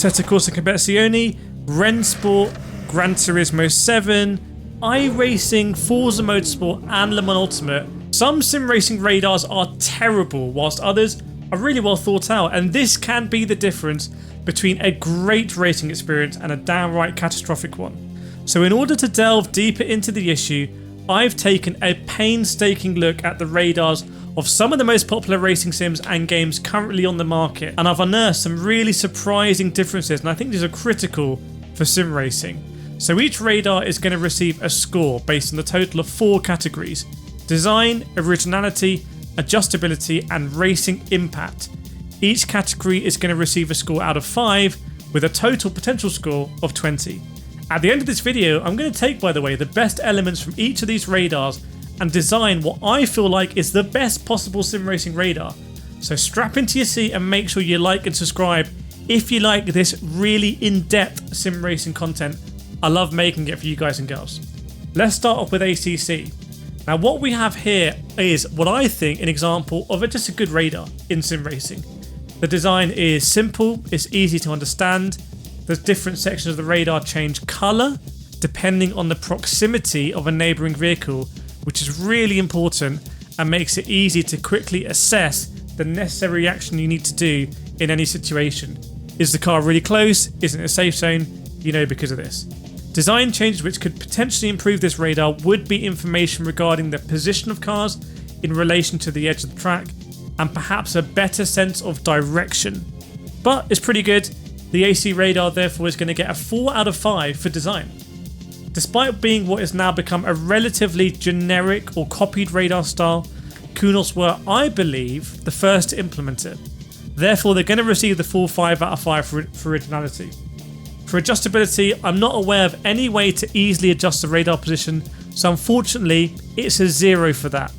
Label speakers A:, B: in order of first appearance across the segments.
A: Assetto Corsa Competizione, Rennsport, Gran Turismo 7, iRacing, Forza Motorsport and Le Mans Ultimate. Some sim racing radars are terrible, whilst others are really well thought out, and this can be the difference between a great racing experience and a downright catastrophic one. So in order to delve deeper into the issue, I've taken a painstaking look at the radars of some of the most popular racing sims and games currently on the market, and I've unearthed some really surprising differences, and I think these are critical for sim racing. So each radar is going to receive a score based on the total of 4 categories: design, originality, adjustability and racing impact. Each category is going to receive a score out of 5 with a total potential score of 20. At the end of this video, I'm going to take, by the way, the best elements from each of these radars and design what I feel like is the best possible sim racing radar. So strap into your seat and make sure you like and subscribe if you like this really in-depth sim racing content. I love making it for you guys and girls. Let's start off with ACC. Now what we have here is what I think an example of just a good radar in sim racing. The design is simple, it's easy to understand. The different sections of the radar change colour depending on the proximity of a neighbouring vehicle, which is really important and makes it easy to quickly assess the necessary reaction you need to do in any situation. Is the car really close? Is it in a safe zone? You know, because of this. Design changes which could potentially improve this radar would be information regarding the position of cars in relation to the edge of the track and perhaps a better sense of direction. But it's pretty good. The AC radar therefore is going to get a 4 out of 5 for design. Despite being what has now become a relatively generic or copied radar style, Kunos were, I believe, the first to implement it. Therefore they're going to receive the full 5 out of 5 for originality. For adjustability, I'm not aware of any way to easily adjust the radar position, so unfortunately it's a 0 for that.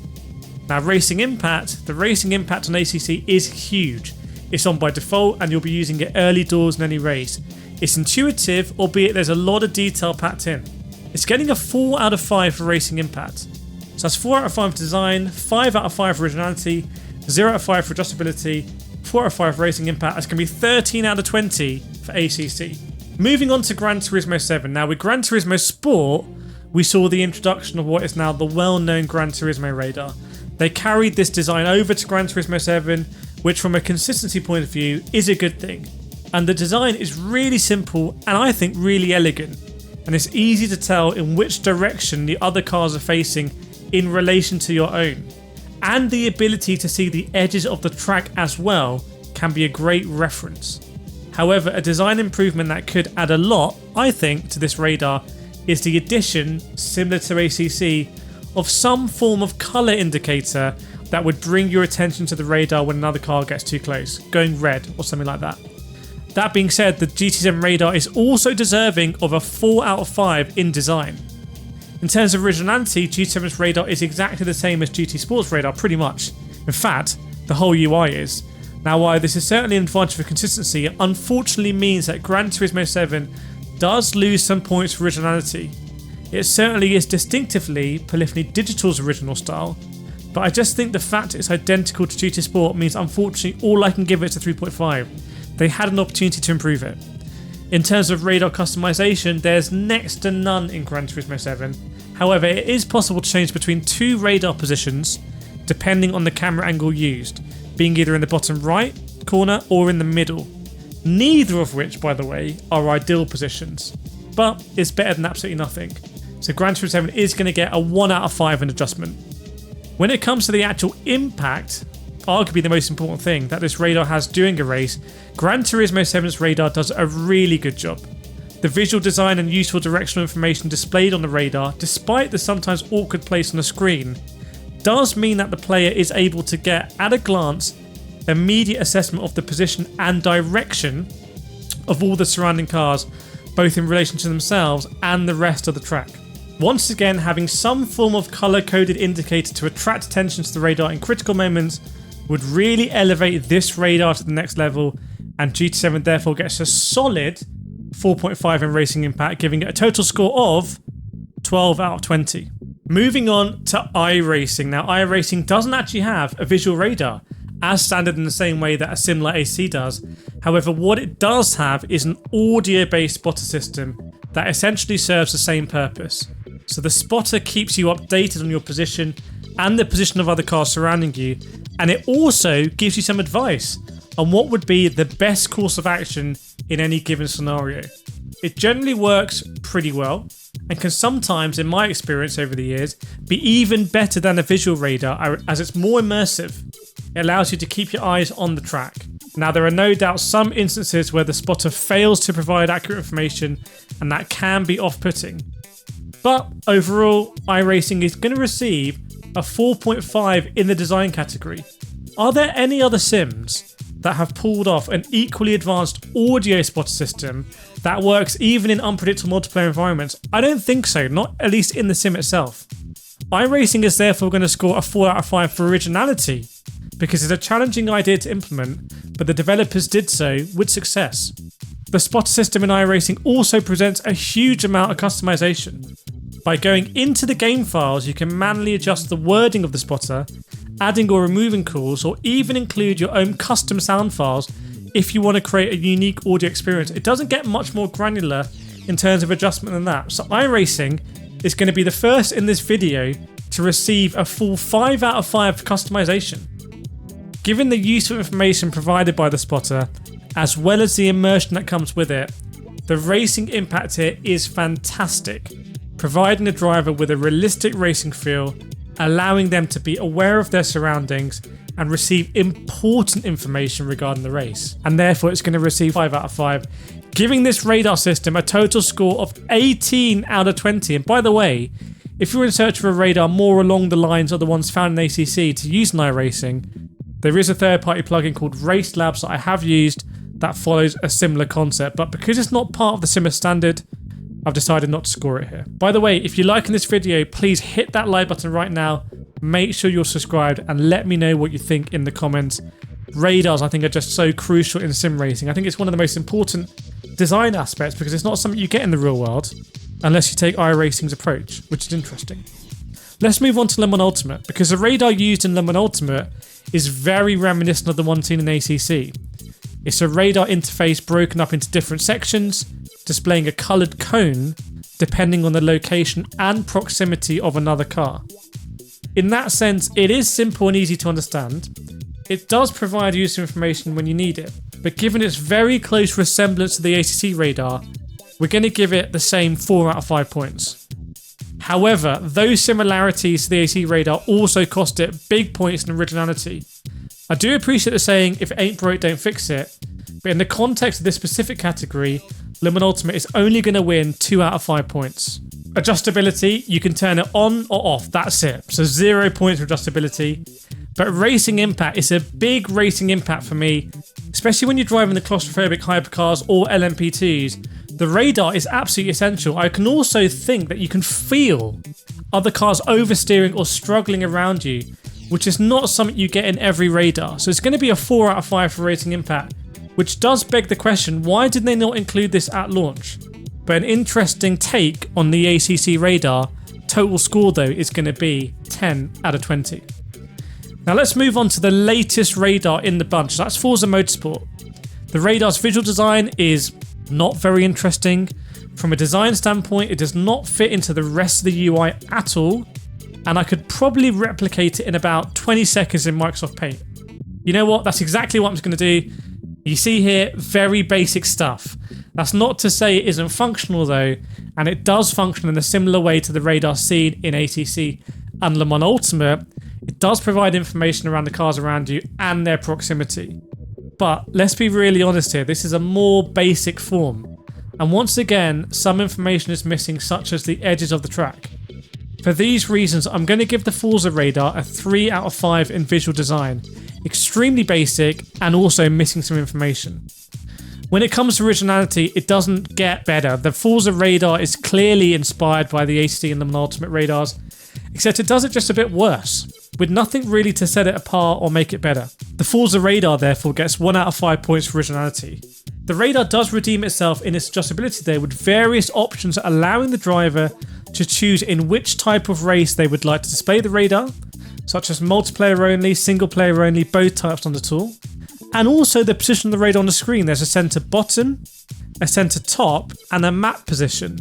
A: Now racing impact, the racing impact on ACC is huge. It's on by default and you'll be using it early doors in any race. It's intuitive, albeit there's a lot of detail packed in. It's getting a 4 out of 5 for racing impact. So that's 4 out of 5 for design, 5 out of 5 for originality, 0 out of 5 for adjustability, 4 out of 5 for racing impact. That's going to be 13 out of 20 for ACC. Moving on to Gran Turismo 7. Now with Gran Turismo Sport, we saw the introduction of what is now the well-known Gran Turismo radar. They carried this design over to Gran Turismo 7, which from a consistency point of view is a good thing. And the design is really simple and I think really elegant. And it's easy to tell in which direction the other cars are facing in relation to your own. And the ability to see the edges of the track as well can be a great reference. However, a design improvement that could add a lot, I think, to this radar is the addition, similar to ACC, of some form of colour indicator that would bring your attention to the radar when another car gets too close, going red or something like that. That being said, the GT7 radar is also deserving of a 4 out of 5 in design. In terms of originality, GT7's radar is exactly the same as GT Sport's radar, pretty much. In fact, the whole UI is. Now while this is certainly an advantage for consistency, it unfortunately means that Gran Turismo 7 does lose some points for originality. It certainly is distinctively Polyphony Digital's original style, but I just think the fact it's identical to GT Sport means unfortunately all I can give it is a 3.5. They had an opportunity to improve it. In terms of radar customization, there's next to none in Gran Turismo 7. However, it is possible to change between 2 radar positions depending on the camera angle used, being either in the bottom right corner or in the middle. Neither of which, by the way, are ideal positions, but it's better than absolutely nothing. So Gran Turismo 7 is going to get a 1 out of 5 in adjustment. When it comes to the actual impact, arguably the most important thing that this radar has during a race, Gran Turismo 7's radar does a really good job. The visual design and useful directional information displayed on the radar, despite the sometimes awkward place on the screen, does mean that the player is able to get, at a glance, immediate assessment of the position and direction of all the surrounding cars, both in relation to themselves and the rest of the track. Once again, having some form of colour-coded indicator to attract attention to the radar in critical moments would really elevate this radar to the next level, and GT7 therefore gets a solid 4.5 in racing impact, giving it a total score of 12 out of 20. Moving on to iRacing. Now iRacing doesn't actually have a visual radar, as standard in the same way that a sim like AC does. However, what it does have is an audio-based spotter system that essentially serves the same purpose. So the spotter keeps you updated on your position and the position of other cars surrounding you, and it also gives you some advice on what would be the best course of action in any given scenario. It generally works pretty well and can sometimes, in my experience over the years, be even better than a visual radar as it's more immersive. It allows you to keep your eyes on the track. Now, there are no doubt some instances where the spotter fails to provide accurate information, and that can be off-putting. But overall, iRacing is going to receive a 4.5 in the design category. Are there any other sims that have pulled off an equally advanced audio spotter system that works even in unpredictable multiplayer environments? I don't think so, not at least in the sim itself. iRacing is therefore going to score a 4 out of 5 for originality, because it's a challenging idea to implement, but the developers did so with success. The spotter system in iRacing also presents a huge amount of customization. By going into the game files, you can manually adjust the wording of the spotter, adding or removing calls, or even include your own custom sound files if you want to create a unique audio experience. It doesn't get much more granular in terms of adjustment than that. So iRacing is going to be the first in this video to receive a full 5 out of 5 customization. Given the useful information provided by the spotter, as well as the immersion that comes with it, the racing impact here is fantastic, providing the driver with a realistic racing feel, allowing them to be aware of their surroundings and receive important information regarding the race. And therefore it's going to receive 5 out of 5, giving this radar system a total score of 18 out of 20. And by the way, if you're in search for a radar more along the lines of the ones found in ACC to use in iRacing, there is a third-party plugin called Race Labs that I have used that follows a similar concept, but because it's not part of the Simmer standard, I've decided not to score it here. By the way, if you're liking this video, please hit that like button right now, make sure you're subscribed, and let me know what you think in the comments. Radars, I think, are just so crucial in sim racing. I think it's one of the most important design aspects because it's not something you get in the real world unless you take iRacing's approach, which is interesting. Let's move on to Le Mans Ultimate, because the radar used in Le Mans Ultimate is very reminiscent of the one seen in ACC. It's a radar interface broken up into different sections, displaying a coloured cone depending on the location and proximity of another car. In that sense, it is simple and easy to understand. It does provide useful information when you need it, but given its very close resemblance to the ACC radar, we're going to give it the same 4 out of 5 points. However, those similarities to the ACC radar also cost it big points in originality. I do appreciate the saying, if it ain't broke, don't fix it, but in the context of this specific category, Le Mans Ultimate is only going to win 2 out of 5 points. Adjustability, you can turn it on or off, that's it. So 0 points for adjustability. But racing impact is a big racing impact for me, especially when you're driving the claustrophobic hypercars or LMP2s. The radar is absolutely essential. I can also think that you can feel other cars oversteering or struggling around you, which is not something you get in every radar. So it's going to be a 4 out of 5 for racing impact, which does beg the question, why did they not include this at launch? But an interesting take on the ACC radar, total score though is going to be 10 out of 20. Now let's move on to the latest radar in the bunch, that's Forza Motorsport. The radar's visual design is not very interesting. From a design standpoint, it does not fit into the rest of the UI at all, and I could probably replicate it in about 20 seconds in Microsoft Paint. You know what, that's exactly what I'm just going to do. You see here, very basic stuff. That's not to say it isn't functional though, and it does function in a similar way to the radar seen in ACC and Le Mans Ultimate. It does provide information around the cars around you and their proximity. But let's be really honest here, this is a more basic form. And once again, some information is missing, such as the edges of the track. For these reasons, I'm going to give the Forza radar a 3 out of 5 in visual design. Extremely basic and also missing some information. When it comes to originality, it doesn't get better. The Forza radar is clearly inspired by the ACC and the Ultimate radars, except it does it just a bit worse, with nothing really to set it apart or make it better. The Forza radar therefore gets 1 out of 5 points for originality. The radar does redeem itself in its adjustability there, with various options allowing the driver to choose in which type of race they would like to display the radar, such as multiplayer only, single player only, both types on the tool, and also the position of the radar on the screen. There's a center bottom, a center top, and a map position.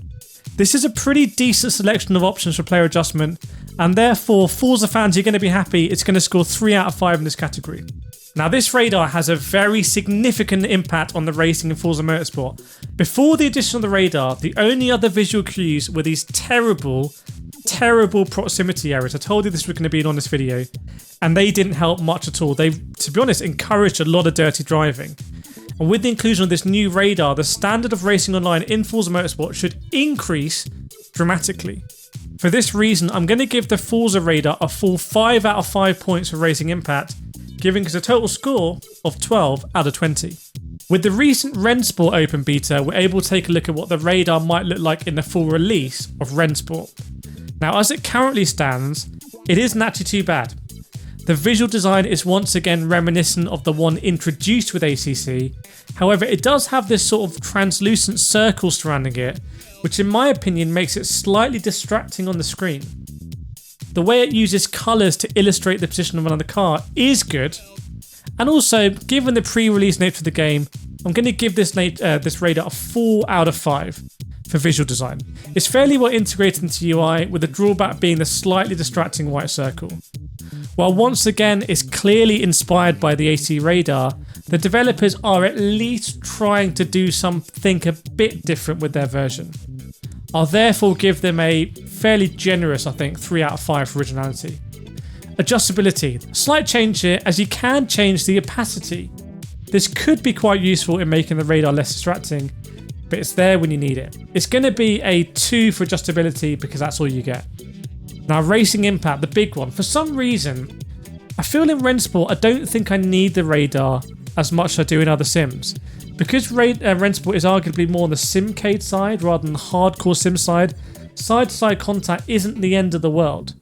A: This is a pretty decent selection of options for player adjustment, and therefore Forza fans, you're going to be happy. It's going to score 3 out of 5 in this category. Now this radar has a very significant impact on the racing in Forza Motorsport. Before the addition of the radar, the only other visual cues were these terrible proximity errors. I told you this was going to be an honest video, and they didn't help much at all. They, to be honest, encouraged a lot of dirty driving. And with the inclusion of this new radar, the standard of racing online in Forza Motorsport should increase dramatically. For this reason, I'm going to give the Forza radar a full 5 out of 5 points for racing impact, giving us a total score of 12 out of 20. With the recent Rennsport Open beta, we're able to take a look at what the radar might look like in the full release of Rennsport. Now, as it currently stands, it isn't actually too bad. The visual design is once again reminiscent of the one introduced with ACC. However, it does have this sort of translucent circle surrounding it, which in my opinion makes it slightly distracting on the screen. The way it uses colours to illustrate the position of another car is good. And also, given the pre-release nature of the game, I'm going to give this radar a 4 out of 5 for visual design. It's fairly well integrated into UI, with the drawback being the slightly distracting white circle. While once again it's clearly inspired by the ACC radar, the developers are at least trying to do something a bit different with their version. I'll therefore give them a fairly generous, I think, 3 out of 5 for originality. Adjustability. Slight change here, as you can change the opacity. This could be quite useful in making the radar less distracting, but it's there when you need it. It's going to be a 2 for adjustability because that's all you get. Now, racing impact, the big one. For some reason, I feel in Rennsport, I don't think I need the radar as much as I do in other sims. Because Rennsport is arguably more on the simcade side rather than the hardcore sim side, side-to-side contact isn't the end of the world.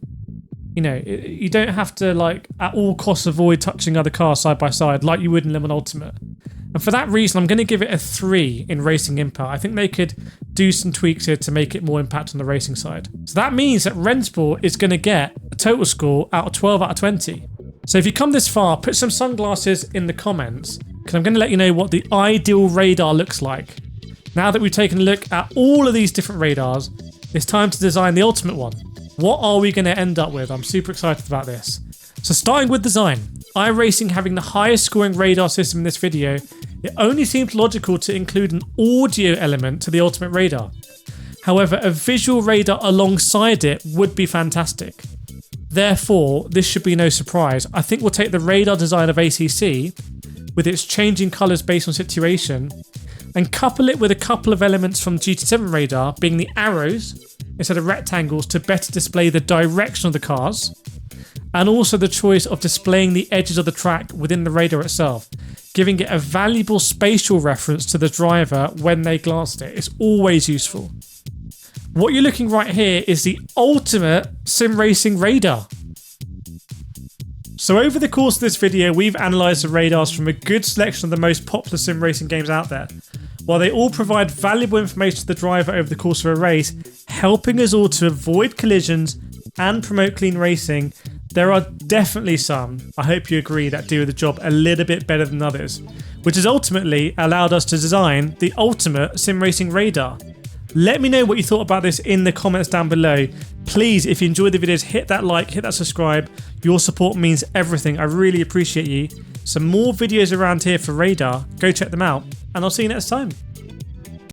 A: You know, you don't have to, like, at all costs avoid touching other cars side by side like you would in Le Mans Ultimate. And for that reason, I'm going to give it a 3 in racing impact. I think they could do some tweaks here to make it more impact on the racing side. So that means that Rennsport is going to get a total score out of 12 out of 20. So if you come this far, put some sunglasses in the comments, because I'm going to let you know what the ideal radar looks like. Now that we've taken a look at all of these different radars, it's time to design the ultimate one. What are we going to end up with? I'm super excited about this. So starting with design, iRacing having the highest scoring radar system in this video, it only seems logical to include an audio element to the ultimate radar. However, a visual radar alongside it would be fantastic. Therefore, this should be no surprise. I think we'll take the radar design of ACC, with its changing colours based on situation, and couple it with a couple of elements from GT7 radar, being the arrows instead of rectangles to better display the direction of the cars, and also the choice of displaying the edges of the track within the radar itself, giving it a valuable spatial reference to the driver when they glanced at it. It's always useful. What you're looking right here is the ultimate sim racing radar. So over the course of this video, we've analysed the radars from a good selection of the most popular sim racing games out there. While they all provide valuable information to the driver over the course of a race, helping us all to avoid collisions and promote clean racing, there are definitely some, I hope you agree, that do the job a little bit better than others, which has ultimately allowed us to design the ultimate sim racing radar. Let me know what you thought about this in the comments down below. Please, if you enjoyed the videos, hit that like, hit that subscribe. Your support means everything. I really appreciate you. Some more videos around here for radar. Go check them out, and I'll see you next time.